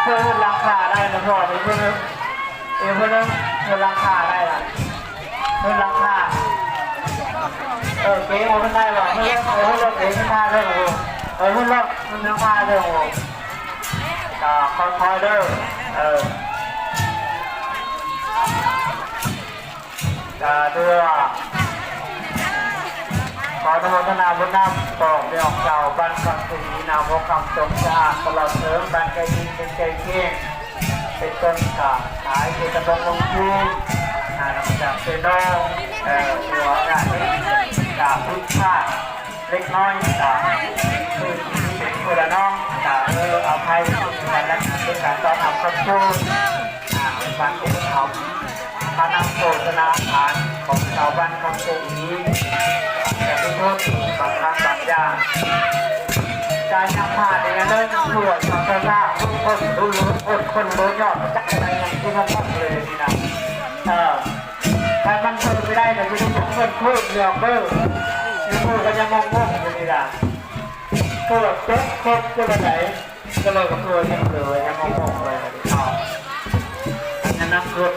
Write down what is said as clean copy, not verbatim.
เพื่อนราคาได้นะพ่อเพื่อนเพื่อนราคาได้ละเพื่อนราคาเก๋มันได้หรอเพื่อนเก๋มันได้ด้วยโอ้เพื่อนมันราคาด้วยโอ้ก็คอยเด้อก็ด้วยขออนุโมทนาบุญนำต่อเรื่องเก่าบ้านคำศรีนามวคำสมชาตลอดเสริมบ้านไก่ดินเป็นไก่เที่ยงเป็นต้นกาขายเป็นตะบงลงทุนนำจากเซโนหัวงานกาพุทธะเล็กน้อยกาคือเป็นคนละน้องกาเอาไพ่กันและเป็นการต้อนรับครอบครัวบ้านอุปถัมภ์พระนำโฆษณาฐานของชาวบ้านคำศรีแต่ทุกคนบางครั้งบางอย่างการนำผ่านอย่างนั้นตรวจสอบสภาพทุกคนรู้คนรู้ยอดจักอะไรอย่างที่เขาบอกเลยนี่นะถ้ามันเพิ่มไม่ได้เลยจะต้องเพิ่มพูดเรื่องเบอร์ยังพูดก็ยังงงอยู่นี่นะเกิดเจ็บครบจะไปไหนก็เลยกับตัวยังเหลือยังงงเลยเขาอันนั้นคือ